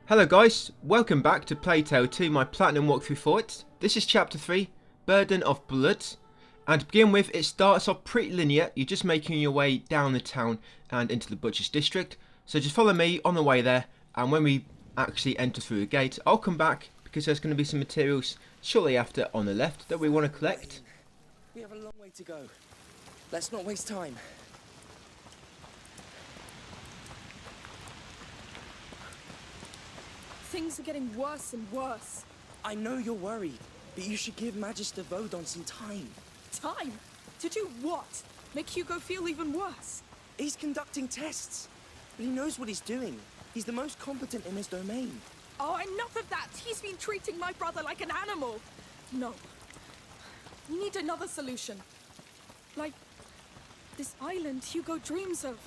Hello guys, welcome back to Plague Tale 2, my Platinum walkthrough for it. This is Chapter 3, Burden of Blood. And to begin with, it starts off pretty linear. You're just making your way down the town and into the Butcher's District. So just follow me on the way there, and when we actually enter through the gate, I'll come back because there's going to be some materials shortly after on the left that we want to collect. We have a long way to go. Let's not waste time. Things are getting worse and worse. I know you're worried, but you should give Magister Vodon some time. Time? To do what? Make Hugo feel even worse? He's conducting tests, but he knows what he's doing. He's the most competent in his domain. Oh, enough of that! He's been treating my brother like an animal! No. We need another solution. Like this island Hugo dreams of.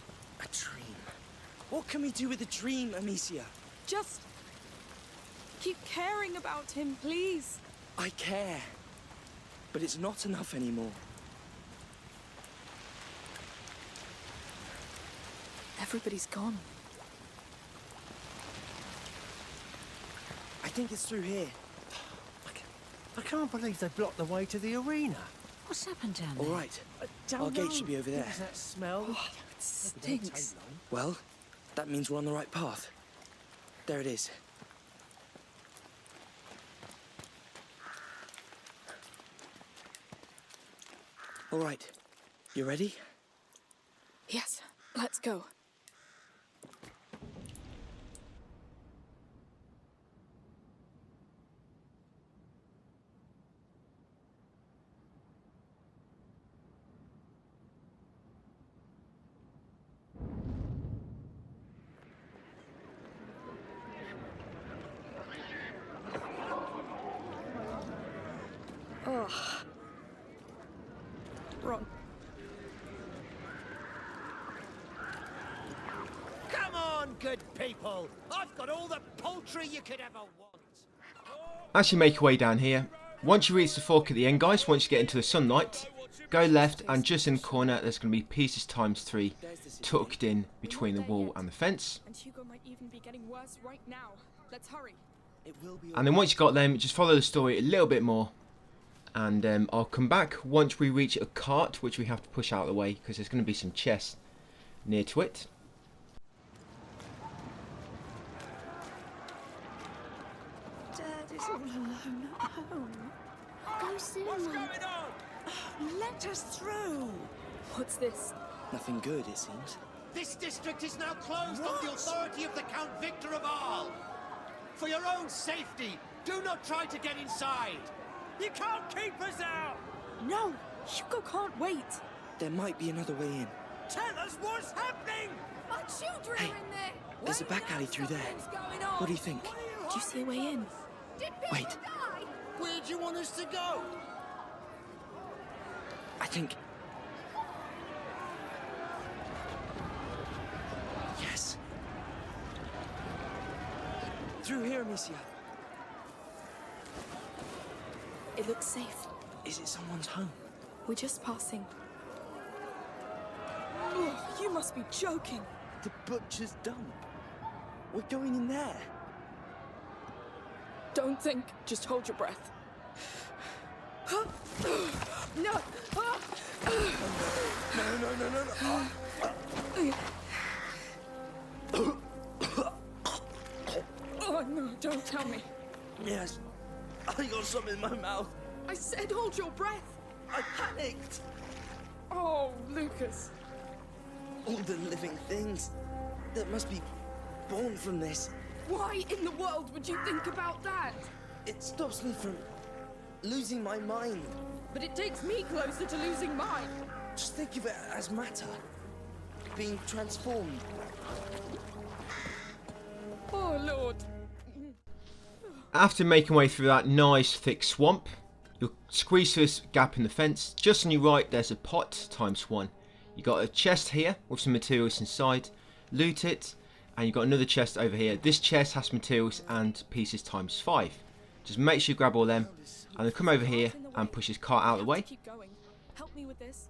A dream? What can we do with a dream, Amicia? Just keep caring about him, please. I care, but it's not enough anymore. Everybody's gone. I think it's through here. I can't believe they blocked the way to the arena. What's happened down All there? right, Don't our gate know. should be over there. There's that smell. Oh, it stinks. Well, that means we're on the right path. There it is. All right, you ready? Yes, let's go. Ugh. Wrong. Come on, good people. I've got all the poultry you could ever want. As you make your way down here, once you reach the fork at the end guys, once you get into the sunlight, go left and just in the corner there's going to be pieces ×3 tucked in between the wall and the fence. And Hugo might even be getting worse right now. Let's hurry. It will be. And then once you've got them, just follow the story a little bit more. And I'll come back once we reach a cart, which we have to push out of the way because there's going to be some chests near to it. Dad is all alone at home. Go see him. Let us through. What's this? Nothing good, it seems. This district is now closed on the authority of the Count Victor of Arles. For your own safety, do not try to get inside. You can't keep us out. No! Hugo can't wait! There might be another way in. Tell us what's happening. Our children Hey, are in there! there's a back alley through there. What do you think? Do you see a way in? Wait, Where do you want us to go? I think... Yes. Through here, Amicia. It looks safe. Is it someone's home? We're just passing. Oh, you must be joking. The butcher's dump. We're going in there. Don't think, just hold your breath. No! Oh no, don't tell me. Yes. I got something in my mouth. I said hold your breath. I panicked. Oh, Lucas. All the living things that must be born from this. Why in the world would you think about that? It stops me from losing my mind. But it takes me closer to losing mine. Just think of it as matter being transformed. Oh, Lord. After making way through that nice thick swamp, you'll squeeze through this gap in the fence. Just on your right there's a pot ×1. You got a chest here with some materials inside. Loot it, and you've got another chest over here. This chest has materials and pieces ×5. Just make sure you grab all them, and then come over here and push this cart out of the way. Keep going. Help me with this.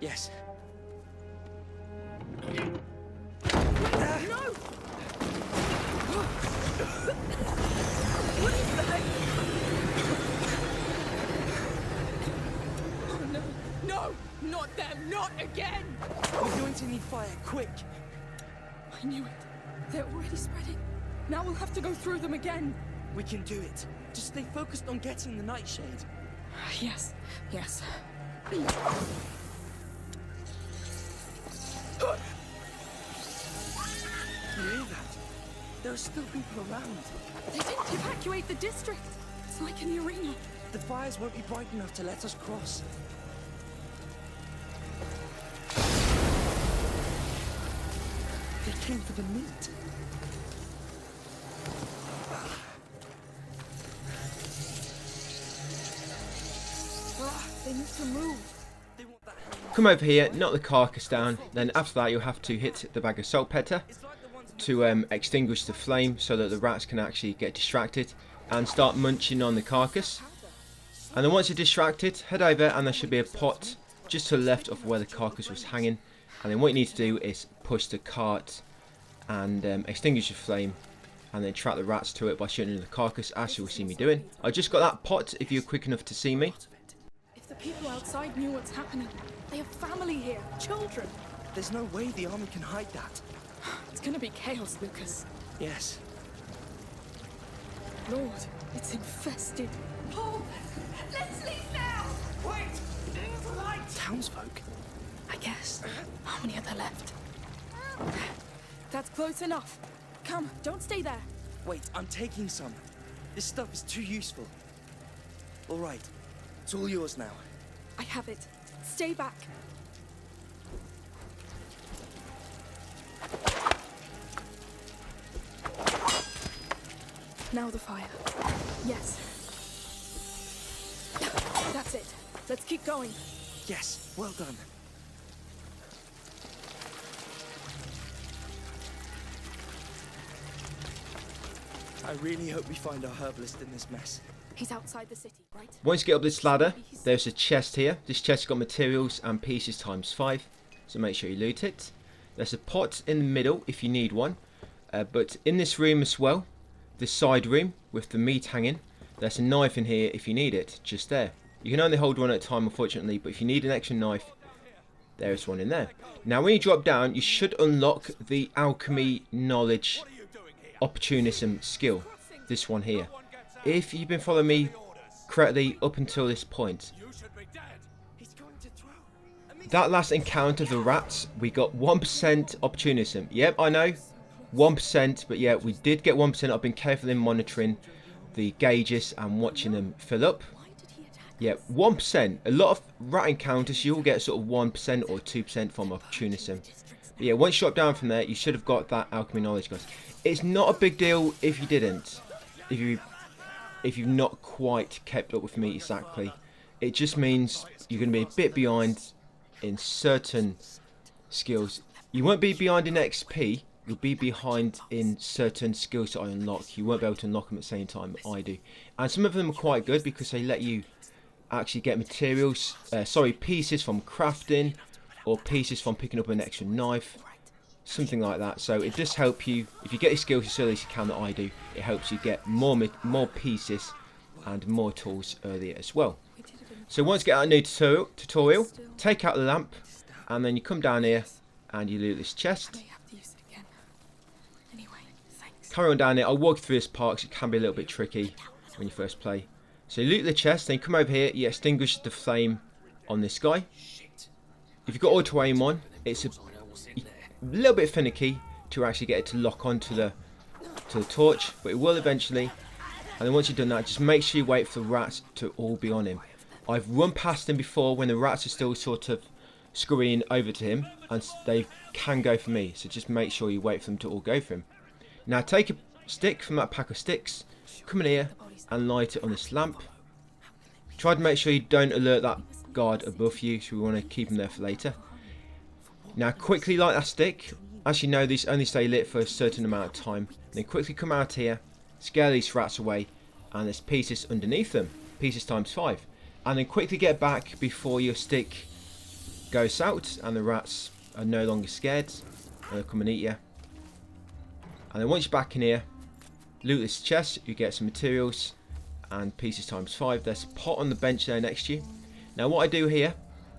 Yes. Wait! Not again! We're going to need fire, quick. I knew it. They're already spreading. Now we'll have to go through them again. We can do it. Just stay focused on getting the nightshade. Yes, yes. You hear that? There are still people around. They didn't evacuate the district. It's like in the arena. The fires won't be bright enough to let us cross. They came for the meat. They need to move. They want that. Come over here, knock the carcass down, then after that you'll have to hit the bag of saltpeter to extinguish the flame so that the rats can actually get distracted and start munching on the carcass. And then once you're distracted, head over and there should be a pot just to the left of where the carcass was hanging. And then what you need to do is push the cart and extinguish the flame and then trap the rats to it by shooting the carcass, as you will see me doing. I just got that pot if you're quick enough to see me. If the people outside knew what's happening, they have family here, children. There's no way the army can hide that. It's gonna be chaos, Lucas. Yes. Lord, it's infested. Paul, let's leave now. Wait! The light! Townsfolk. I guess. How many are there left? That's close enough. Come, don't stay there. Wait, I'm taking some. This stuff is too useful. All right. It's all yours now. I have it. Stay back. Now the fire. Yes. That's it. Let's keep going. Yes, well done. I really hope we find our herbalist in this mess. He's outside the city, right? Once you get up this ladder, there's a chest here. This chest has got materials and pieces times 5, so make sure you loot it. There's a pot in the middle if you need one, but in this room as well, this side room with the meat hanging, there's a knife in here if you need it, just there. You can only hold one at a time, unfortunately, but if you need an extra knife, there's one in there. Now when you drop down, you should unlock the alchemy knowledge opportunism skill, this one here. If you've been following me correctly up until this point, He's going to throw. that last encounter of the rats, we got 1% opportunism. Yep, I know, 1%, but yeah, we did get 1%. I've been carefully monitoring the gauges and watching them fill up. Yeah, 1%. A lot of rat encounters, you'll get sort of 1% or 2% from opportunism. But yeah, once you drop down from there, you should have got that alchemy knowledge, guys. It's not a big deal if you didn't. If you've not quite kept up with me exactly. It just means you're going to be a bit behind in certain skills. You won't be behind in XP. You'll be behind in certain skills that I unlock. You won't be able to unlock them at the same time I do. And some of them are quite good because they let you actually get materials, pieces from crafting or pieces from picking up an extra knife, something like that. So it does help you, if you get your skills as early as you can that I do, it helps you get more pieces and more tools earlier as well. So once you get out a new tutorial, take out the lamp and then you come down here and you loot this chest. May have to use it again. Anyway, thanks. Carry on down here. I'll walk through this part because it can be a little bit tricky when you first play. So you loot the chest, then you come over here, you extinguish the flame on this guy. If you've got auto aim on, it's a little bit finicky to actually get it to lock onto the torch, but it will eventually. And then once you've done that, just make sure you wait for the rats to all be on him. I've run past him before when the rats are still sort of scurrying over to him, and they can go for me, so just make sure you wait for them to all go for him. Now take a stick from that pack of sticks, come in here and light it on this lamp. Try to make sure you don't alert that guard above you, so we want to keep him there for later. Now quickly light that stick. As you know, these only stay lit for a certain amount of time. Then quickly come out here, scare these rats away, and there's pieces underneath them, pieces times 5. And then quickly get back before your stick goes out and the rats are no longer scared and they'll come and eat you. And then once you're back in here, loot this chest, you get some materials and pieces times 5. There's a pot on the bench there next to you. Now what I do here,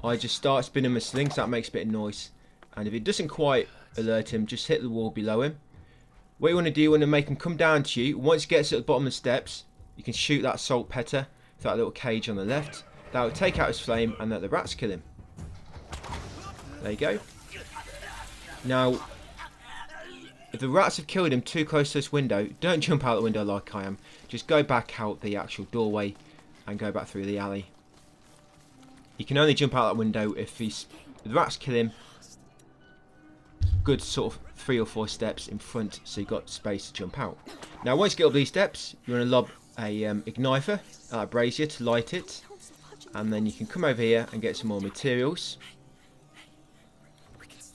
I just start spinning my sling, so that makes a bit of noise. And if it doesn't quite alert him, just hit the wall below him. What you want to do, you want to make him come down to you. Once he gets to the bottom of the steps, you can shoot that saltpeter through that little cage on the left. That will take out his flame and let the rats kill him. There you go. Now, if the rats have killed him too close to this window, don't jump out the window like I am. Just go back out the actual doorway and go back through the alley. You can only jump out that window if the rats kill him good sort of 3 or 4 steps in front, so you've got space to jump out. Now once you get up these steps, you want to lob a igniter at a brazier to light it, and then you can come over here and get some more materials.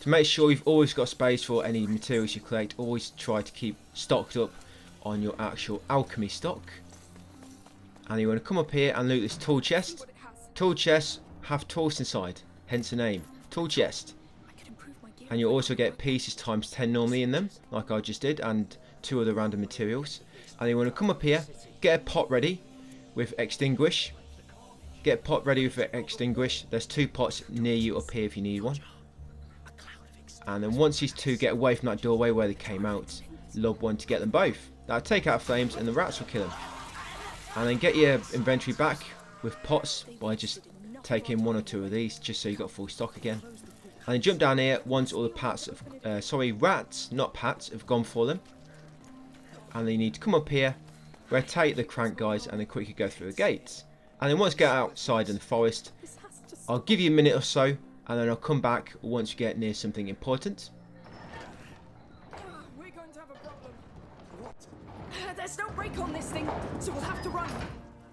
To make sure you've always got space for any materials you collect, always try to keep stocked up on your actual alchemy stock. And you want to come up here and loot this tool chest. Tool chests have tools inside, hence the name, tool chest. And you'll also get pieces times 10 normally in them, like I just did, and 2 other random materials. And you want to come up here, get a pot ready with extinguish. Get a pot ready with extinguish. There's 2 pots near you up here if you need one. And then once these 2 get away from that doorway where they came out, lob 1 to get them both. That'll take out flames and the rats will kill them. And then get your inventory back with pots by just taking 1 or 2 of these, just so you got full stock again. And then jump down here once all the rats, not pats, have gone for them. And then you need to come up here, rotate the crank guys, and then quickly go through the gates. And then once you get outside in the forest, I'll give you a minute or so, and then I'll come back once you get near something important. We're going to have a problem. What? There's no brake on this thing, so we'll have to run.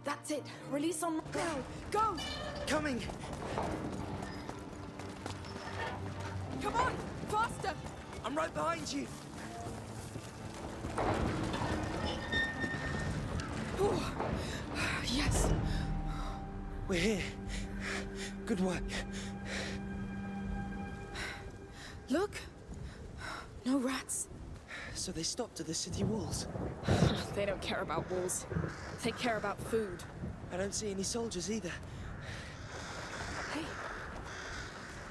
That's it. Release on now. Go! Coming! Come on! Faster! I'm right behind you! Ooh. Yes. We're here. Good work. Look. No rats. So they stopped at the city walls. They don't care about walls. They care about food. I don't see any soldiers either. Hey.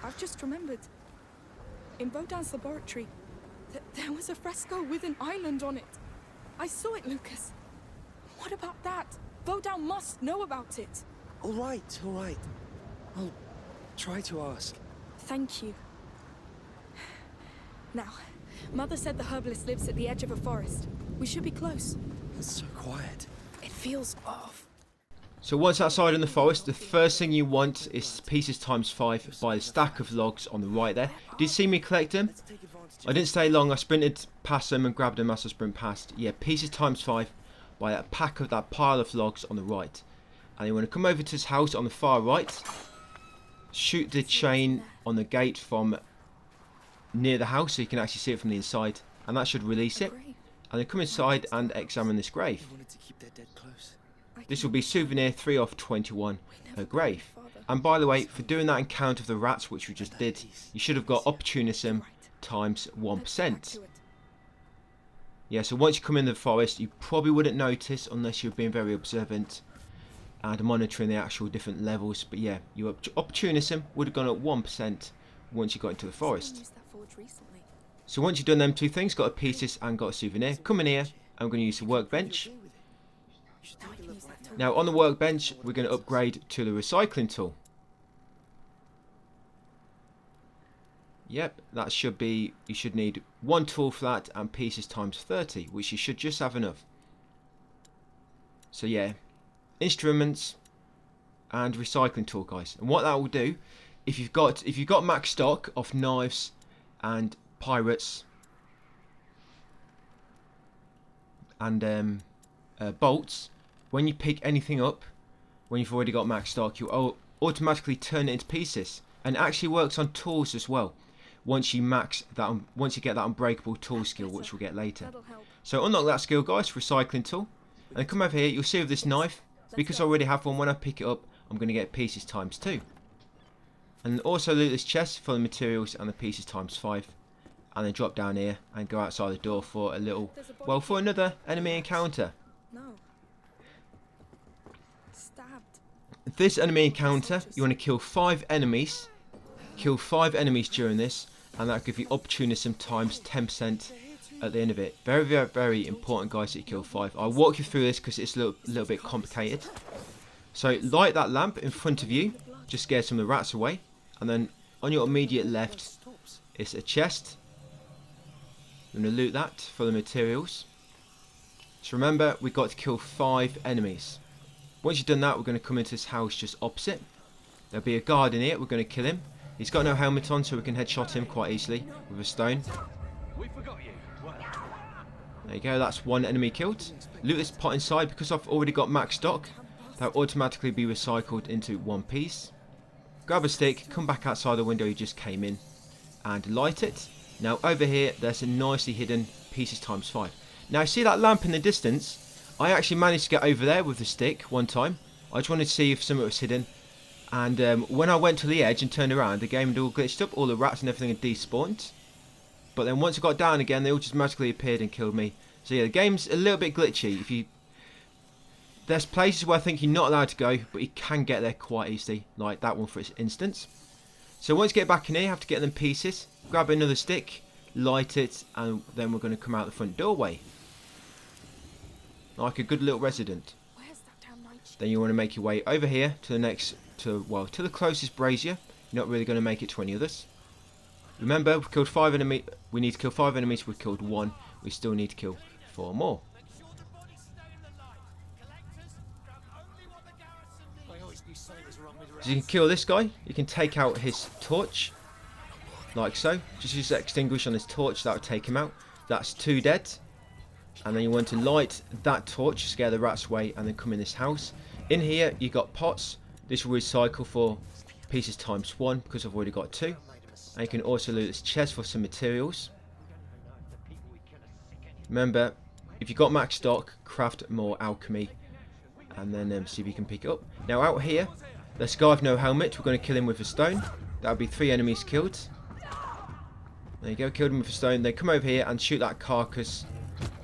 I've just remembered. In Vodan's laboratory, there was a fresco with an island on it. I saw it, Lucas. What about that? Vodan must know about it. All right, all right. I'll try to ask. Thank you. Now, Mother said the herbalist lives at the edge of a forest. We should be close. It's so quiet. It feels off. So once outside in the forest, the first thing you want is pieces times 5 by the stack of logs on the right there. Did you see me collect them? I didn't stay long, I sprinted past them and grabbed them as I sprint past. Yeah, pieces times 5 by that pile of logs on the right. And you want to come over to this house on the far right. Shoot the chain on the gate from near the house so you can actually see it from the inside. And that should release it. And then come inside and examine this grave. I wanted to keep their dead close. This will be souvenir 3 of 21, a grave. And by the way, for doing that encounter of the rats, which we just did, you should have got opportunism times 1%. Yeah, so once you come in the forest, you probably wouldn't notice unless you've been very observant and monitoring the actual different levels. But yeah, your opportunism would have gone up 1% once you got into the forest. So once you've done them 2 things, got a pieces and got a souvenir, come in here. I'm going to use the workbench. Now on the workbench, we're going to upgrade to the recycling tool. Yep, that should be, you should need 1 tool for that and pieces times 30, which you should just have enough. So yeah, instruments and recycling tool, guys. And what that will do, if you've got max stock of knives and pirates and bolts, when you pick anything up, when you've already got max stock, you'll automatically turn it into pieces. And it actually works on tools as well. Once you max that, once you get that unbreakable tool skill, which we'll get later. So unlock that skill, guys, recycling tool, and come over here. You'll see with this knife, because I already have one. When I pick it up, I'm going to get pieces times 2. And also loot this chest for the materials and the pieces times 5, and then drop down here and go outside the door for a little, well, for another enemy encounter. No. Stabbed. this enemy encounter, you want to kill 5 enemies. Kill 5 enemies during this, and that'll give you opportunism times 10% at the end of it. Very, very, very important, guys, that you kill 5. I'll walk you through this because it's a little bit complicated. So light that lamp in front of you, just scare some of the rats away, and then on your immediate left is a chest. I'm going to loot that for the materials. So remember, we've got to kill 5 enemies. Once you've done that, we're going to come into this house just opposite. There'll be a guard in here, we're going to kill him. He's got no helmet on, so we can headshot him quite easily with a stone. There you go, that's 1 enemy killed. Loot this pot inside. Because I've already got max stock, that'll automatically be recycled into 1 piece. Grab a stick, come back outside the window you just came in, and light it. Now over here, there's a nicely hidden pieces times 5. Now see that lamp in the distance? I actually managed to get over there with the stick one time. I just wanted to see if something was hidden. And when I went to the edge and turned around, the game had all glitched up. All the rats and everything had despawned. But then once I got down again, they all just magically appeared and killed me. So yeah, the game's a little bit glitchy. There's places where I think you're not allowed to go, but you can get there quite easily. Like that one for instance. So once you get back in here, you have to get them pieces. Grab another stick, light it, and then we're going to come out the front doorway. Like a good little resident. Then you want to make your way over here to the next, to the closest brazier. You're not really going to make it to any others. Remember, we've killed 5 enemies. We need to kill 5 enemies. We've killed 1. We still need to kill 4 more. So you can kill this guy. You can take out his torch, like so. Just use the extinguish on his torch. That will take him out. That's 2 dead. And then you want to light that torch, scare the rats away, and then come in this house. In here, you got pots. This will recycle for pieces times 1 because I've already got 2. And you can also loot this chest for some materials. Remember, if you've got max stock, craft more alchemy, and then see if you can pick it up. Now out here, this guy with no helmet. We're going to kill him with a stone. That'll be 3 enemies killed. There you go, killed him with a stone. They come over here and shoot that carcass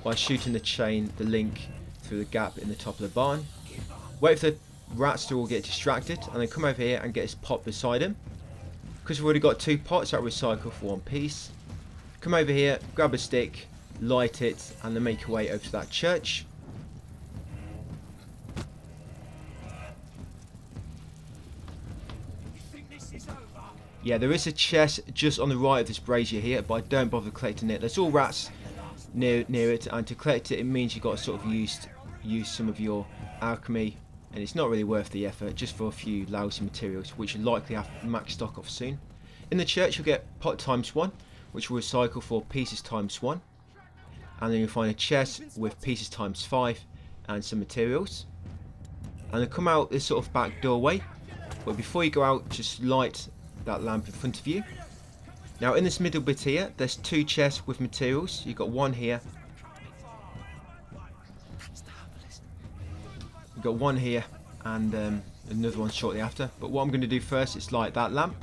by shooting the chain, the link, through the gap in the top of the barn. Wait for the rats to all get distracted, and then come over here and get his pot beside him. Because we've already got 2 pots, that recycle for 1 piece. Come over here, grab a stick, light it, and then make your way over to that church. Yeah, there is a chest just on the right of this brazier here, but I don't bother collecting it. There's all rats near it, and to collect it, it means you've got to sort of use some of your alchemy, and it's not really worth the effort, just for a few lousy materials, which you'll likely have max stock of soon. In the church, you'll get pot times 1, which will recycle for pieces times 1, and then you'll find a chest with pieces times 5 and some materials. And then come out this sort of back doorway, but before you go out, just light that lamp in front of you. Now in this middle bit here, there's 2 chests with materials. You've got 1 here. You've got 1 here, and another one shortly after. But what I'm going to do first is light that lamp,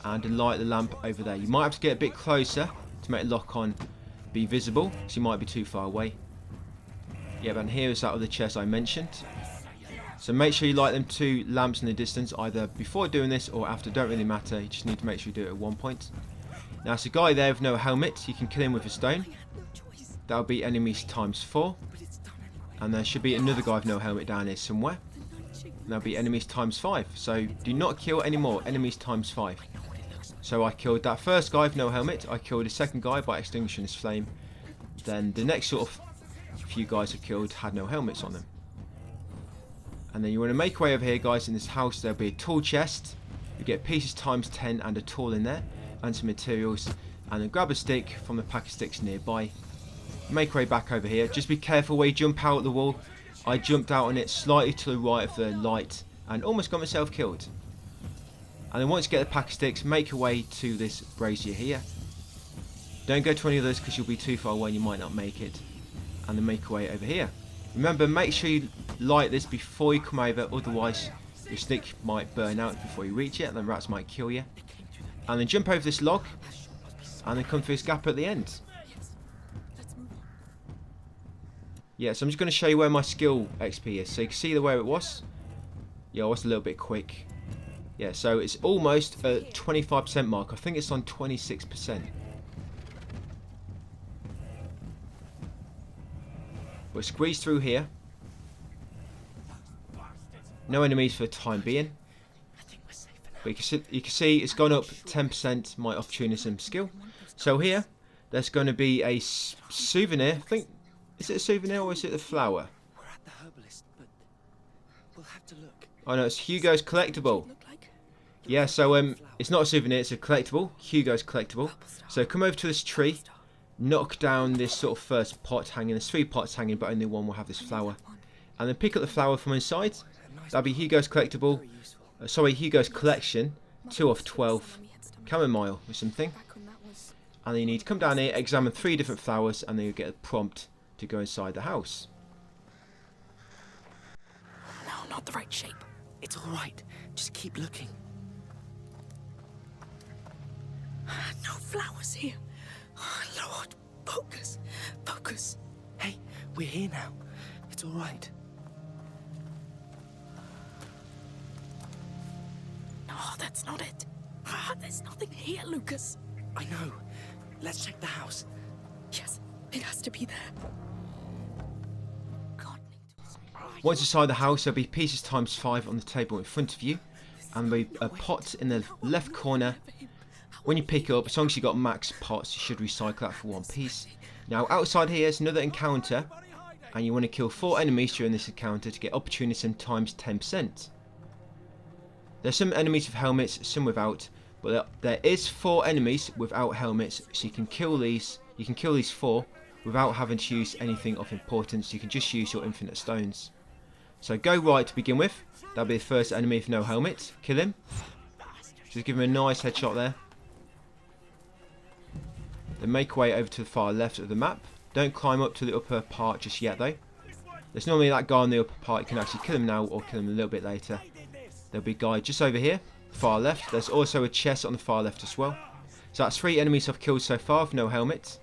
and light the lamp over there. You might have to get a bit closer to make it lock on be visible, because you might be too far away. Yeah, and here is that other chest I mentioned. So make sure you light them 2 lamps in the distance, either before doing this or after, don't really matter. You just need to make sure you do it at one point. Now it's a guy there with no helmet. You can kill him with a stone. That'll be enemies times 4. And there should be another guy with no helmet down here somewhere. And that'll be enemies times 5. So do not kill any more, enemies times 5. So I killed that first guy with no helmet. I killed the second guy by extinguishing his flame. Then the next sort of few guys I killed had no helmets on them. And then you want to make your way over here, guys. In this house there'll be a tool chest. You get pieces times 10 and a tool in there, and some materials. And then grab a stick from the pack of sticks nearby. Make your way back over here. Just be careful where you jump out the wall. I jumped out on it slightly to the right of the light and almost got myself killed. And then once you get the pack of sticks, make your way to this brazier here. Don't go to any others because you'll be too far away and you might not make it. And then make your way over here. Remember, make sure you light this before you come over, otherwise your stick might burn out before you reach it and the rats might kill you. And then jump over this log and then come through this gap at the end. Yeah, so I'm just going to show you where my skill XP is. So you can see where it was. Yeah, I was a little bit quick. Yeah, so it's almost a 25% mark. I think it's on 26%. We'll squeeze through here. No enemies for the time being. But you can see it's gone up 10% my opportunism skill. So here, there's going to be a souvenir. I think, is it a souvenir or is it a flower? We're at the herbalist, but we'll have to look. Oh no, it's Hugo's collectible. Yeah, so it's not a souvenir, it's a collectible. Hugo's collectible. So come over to this tree, knock down this sort of first pot hanging. There's 3 pots hanging, but only one will have this flower. And then pick up the flower from inside. That'll be Hugo's collectible. Sorry, Hugo's collection. 2 of 12. Chamomile or something. And then you need to come down here, examine 3 different flowers, and then you get a prompt to go inside the house. No, not the right shape. It's all right. Just keep looking. No flowers here. Oh, Lord, focus. Focus. Hey, we're here now. It's all right. No, that's not it. There's nothing here, Lucas. I know. Let's check the house. Yes, it has to be there. God, Once inside the house, there'll be pieces times 5 on the table in front of you. And there'll be a pot in the left corner. When you pick it up, as long as you've got max pots, you should recycle that for 1 piece. Now, outside here is another encounter. And you want to kill 4 enemies during this encounter to get opportunism times 10%. There's some enemies with helmets, some without. But there is 4 enemies without helmets, so you can kill these. You can kill these 4 without having to use anything of importance. You can just use your infinite stones. So go right to begin with. That'll be the first enemy with no helmet. Kill him. Just give him a nice headshot there. Then make your way over to the far left of the map. Don't climb up to the upper part just yet though. There's normally that guy on the upper part. You can actually kill him now or kill him a little bit later. There'll be a guy just over here. Far left. There's also a chest on the far left as well. So that's 3 enemies I've killed so far with no helmet.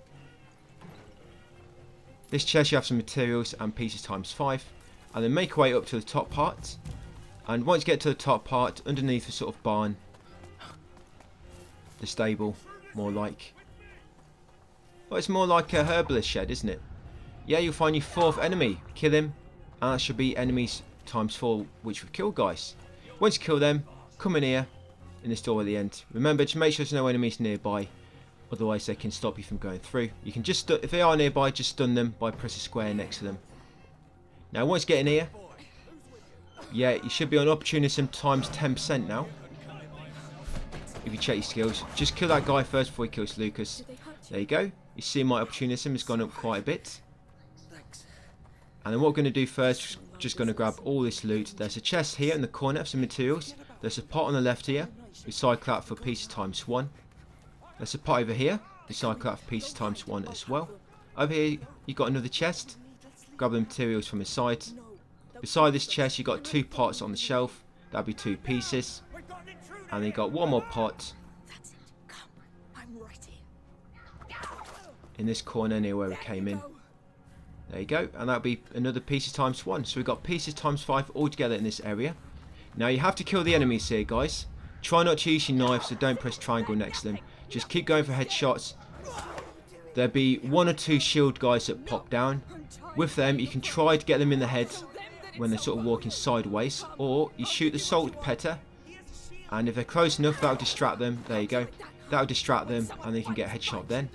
This chest you have some materials and pieces times 5. And then make your way up to the top part. And once you get to the top part, underneath the sort of barn, the stable, more like. Well, it's more like a herbalist shed, isn't it? Yeah, you'll find your 4th enemy. Kill him. And that should be enemies times 4, which we've killed, guys. Once you kill them, come in here, in this door at the end. Remember to make sure there's no enemies nearby. Otherwise they can stop you from going through. You can just, if they are nearby, just stun them by pressing square next to them. Now once you get in here, yeah, you should be on opportunism times 10% now. If you check your skills. Just kill that guy first before he kills Lucas. There you go. You see my opportunism has gone up quite a bit. And then what we're going to do first, just going to grab all this loot. There's a chest here in the corner of some materials. There's a pot on the left here. Recycle that for pieces times 1. There's a pot over here. Recycle that for pieces times 1 as well. Over here you've got another chest. Grab the materials from inside. Beside this chest you've got 2 pots on the shelf. That'll be 2 pieces. And then you've got 1 more pot. That's it. Come, I'm right here. In this corner near where we came in. There you go. And that'll be another pieces times 1. So we've got pieces times 5 all together in this area. Now you have to kill the enemies here, guys. Try not to use your knife, so don't press triangle next to them. Just keep going for headshots. There'll be 1 or 2 shield guys that pop down. With them, you can try to get them in the head when they're sort of walking sideways. Or you shoot the saltpeter. And if they're close enough, that'll distract them. There you go. That'll distract them, and they can get a headshot then.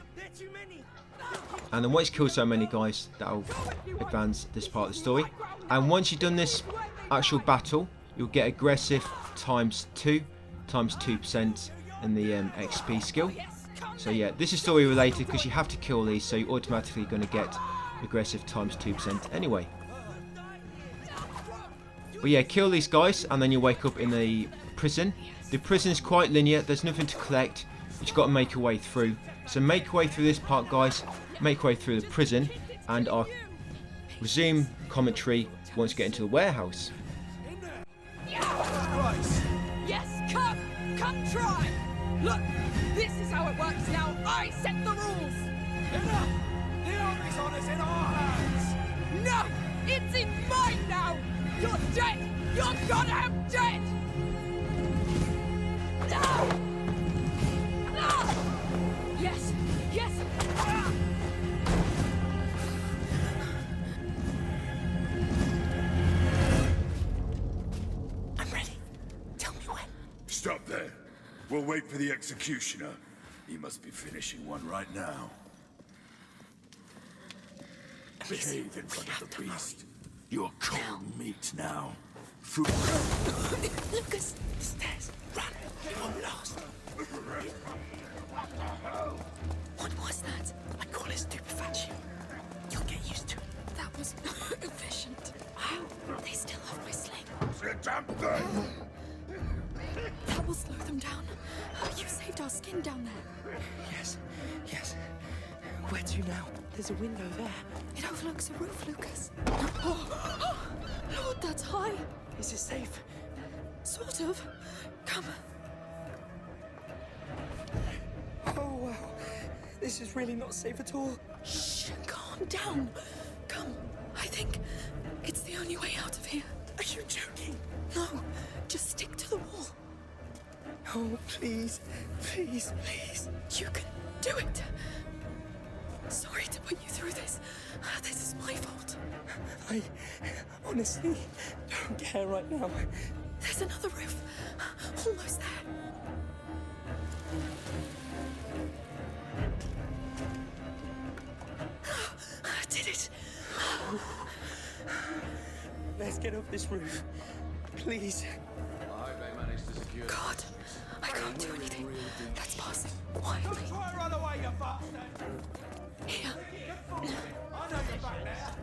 And then once you kill so many guys, that'll advance this part of the story. And once you've done this actual battle, you'll get aggressive times 2% in the XP skill. So yeah, this is story related because you have to kill these, so you're automatically going to get aggressive times 2% anyway. But yeah, kill these guys and then you wake up in the prison. The prison is quite linear, there's nothing to collect, but you've got to make your way through. So make your way through this part, guys, make your way through the prison, and I'll resume commentary once you get into the warehouse. Yes, come! Come try! Look, this is how it works now. I set the rules! Enough! The army's on us in our hands! No! It's in mine now! You're dead! You're goddamn dead! No! No! Yes! Yes! Ah! I'm ready. Tell me when. Stop there. We'll wait for the executioner. He must be finishing one right now. Behave in front of the beast. You're cold meat now. Food. Lucas! The stairs. Run. You're lost. What was that? I call it stupefaction. You'll get used to it. That was efficient. Wow, they still have my sling. Sit down there. That will slow them down. You saved our skin down there. Yes. Yes. Where to now? There's a window there. It overlooks a roof, Lucas. Lord, that's high. Is it safe? Sort of. Come. Oh, wow. This is really not safe at all. Shh, calm down. Come. I think it's the only way out of here. Are you joking? No, just stick to the wall. Oh, please. Please, please. You can do it. Sorry to put you through this. This is my fault. I honestly don't care right now. There's another roof. Almost there. Did it. Let's get off this roof. Please. God, I can't do anything. Let's pass it quietly. Try and run away, you bastard! Here. I know you're back there.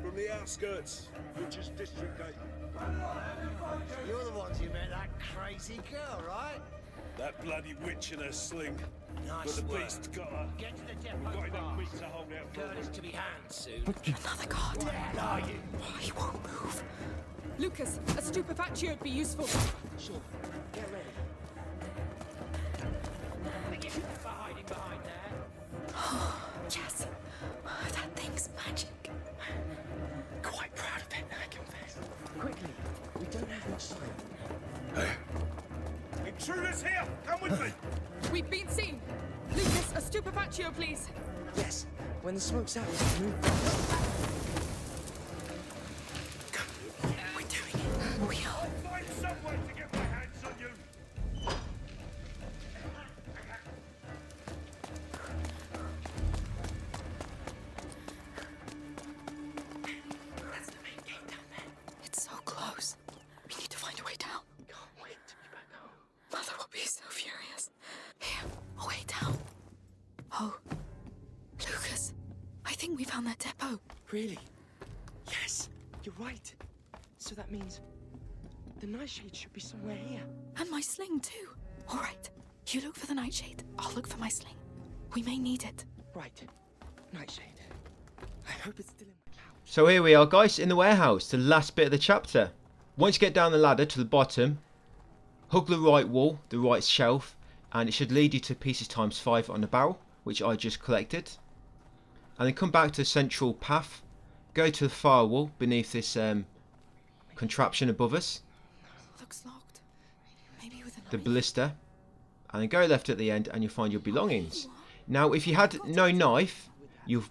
From the outskirts. Which is District 8. You're the ones who met that crazy girl, right? That bloody witch in her sling. Nice But the work. beast got her. Get to the We've depot got enough fast. meat to hold out for a Girl is week. to be hand soon. Another guard. Where are you? He won't move. Lucas, a stupefactio would be useful. Sure. Get ready. Think you for hiding behind there? Yes. That thing's magic. Quite proud of it, I confess. Quickly. We don't have much time. Hey. Intruders here! Come with me! We've been seen. Lucas, a stupefactio, please. Yes. When the smoke's out, we can move fast. We're doing it. We are. Find some way to get my hands on you! That's the main gate down there. It's so close. We need to find a way down. Can't wait to be back home. Mother will be so furious. Here, a way down. Oh, Lucas, I think we found that depot. Really? Yes. You're right. So that means the nightshade should be somewhere here. And my sling, too. All right, you look for the nightshade. I'll look for my sling. We may need it. Right. Nightshade. I hope it's still in my pouch. So here we are, guys, in the warehouse, the last bit of the chapter. Once you get down the ladder to the bottom, hug the right wall, the right shelf, and it should lead you to pieces times 5 on the barrel, which I just collected. And then come back to the central path, go to the far wall beneath this contraption above us, Looks locked. Maybe with a knife. the ballista, and then go left at the end and you'll find your belongings. Now if you had no knife, you'll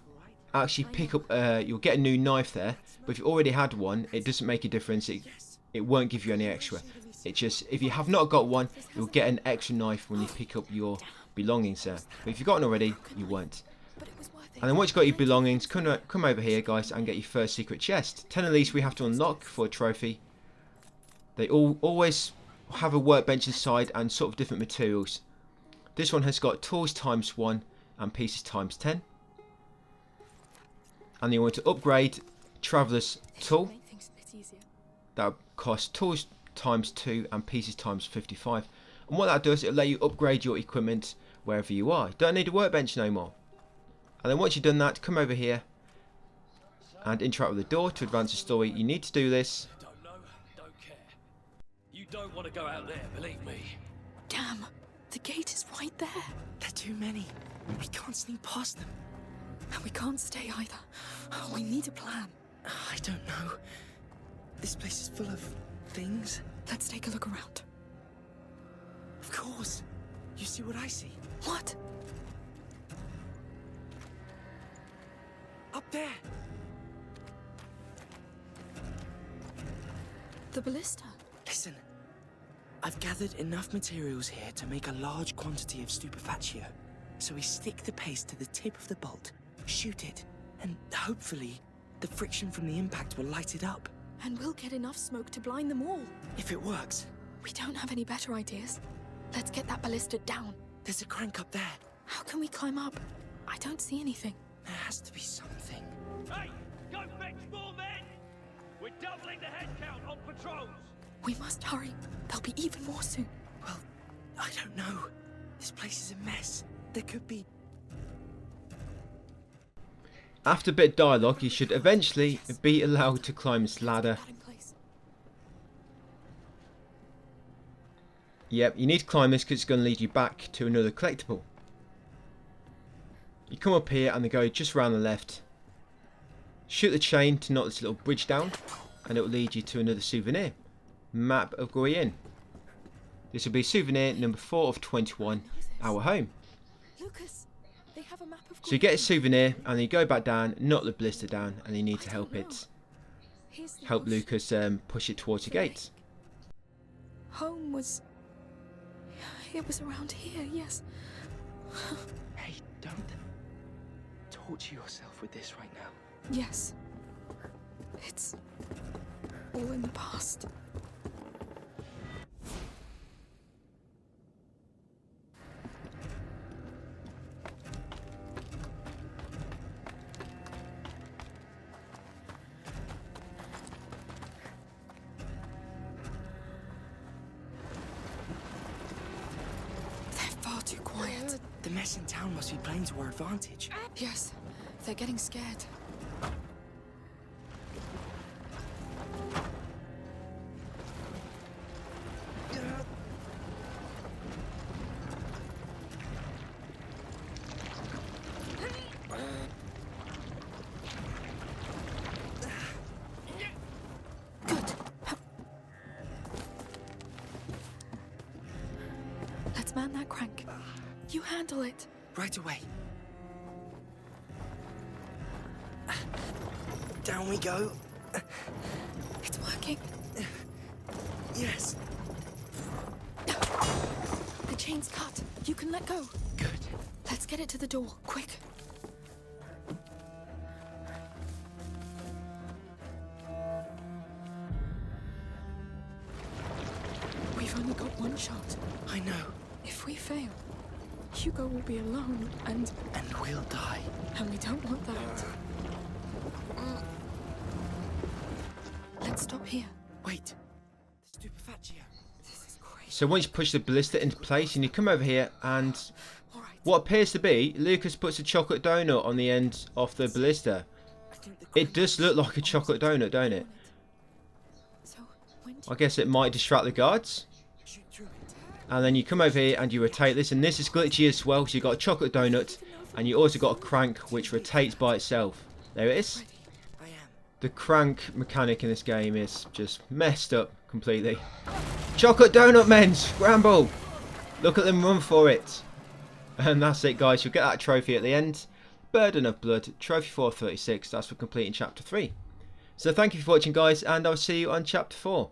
actually pick up, you'll get a new knife there, but if you already had one, it doesn't make a difference, it won't give you any extra. It just, if you have not got one, you'll get an extra knife when you pick up your belongings there. But if you've got one already, you won't. But it was worth it. And then once you've got your belongings, come over here, guys, and get your first secret chest. 10 of these we have to unlock for a trophy. They always have a workbench inside and sort of different materials. This one has got tools times 1 and pieces times 10. And you want to upgrade Traveller's tool. Make things a bit easier. That costs tools times 2 and pieces times 55. And what that does, it'll let you upgrade your equipment wherever you are. You don't need a workbench no more. And then once you've done that, come over here and interact with the door to advance the story. You need to do this. Don't know, don't care. You don't want to go out there, believe me. Damn, the gate is right there. There are too many. We can't sneak past them. And we can't stay either. We need a plan. I don't know. This place is full of things. Let's take a look around. Of course. You see what I see? What? Up there. The ballista. Listen. I've gathered enough materials here to make a large quantity of stupefatio. So we stick the paste to the tip of the bolt, shoot it, and hopefully the friction from the impact will light it up. And we'll get enough smoke to blind them all. If it works. We don't have any better ideas. Let's get that ballista down. There's a crank up there. How can we climb up? I don't see anything. There has to be something. Hey, go fetch more men! We're doubling the head count on patrols. We must hurry. There'll be even more soon. Well, I don't know. This place is a mess. There could be... After a bit of dialogue, you should eventually be allowed to climb this ladder. That in place. Yep, you need to climb this because it's going to lead you back to another collectible. You come up here and they go just around the left. Shoot the chain to knock this little bridge down and it will lead you to another souvenir. Map of Guyenne. This will be souvenir number 4 of 21, our home. Lucas, they have a map of So you get a souvenir and then you go back down, knock the ballista down, and you need to help it. Here's the Help bush. Lucas push it towards the gate. Home was... It was around here, yes. Hey, don't torture yourself with this right now. Yes. It's all in the past. They're far too quiet. The mess in town must be playing to our advantage. Yes, they're getting scared. Good. Let's man that crank. You handle it. Right away. Down we go. It's working. Yes. The chain's cut. You can let go. Good. Let's get it to the door, quick. We've only got one shot. I know. If we fail, Hugo will be alone, and we'll die. we don't want that. Let's stop here. Wait. The stupefatio. This is crazy. So once you push the ballista into place and you come over here and All right. what appears to be, Lucas puts a chocolate donut on the end of the ballista. I think the It crank does look like a chocolate donut, don't it? So when do I guess it might distract the guards. shoot through it. And then you come over here and you rotate this, and this is glitchy as well. So you've got a chocolate donut and you also got a crank which rotates by itself. There it is. I am. The crank mechanic in this game is just messed up completely. Chocolate donut men, scramble! Look at them run for it. And that's it, guys. You'll get that trophy at the end. Burden of Blood, trophy 436. That's for completing chapter 3. So thank you for watching, guys, and I'll see you on chapter 4.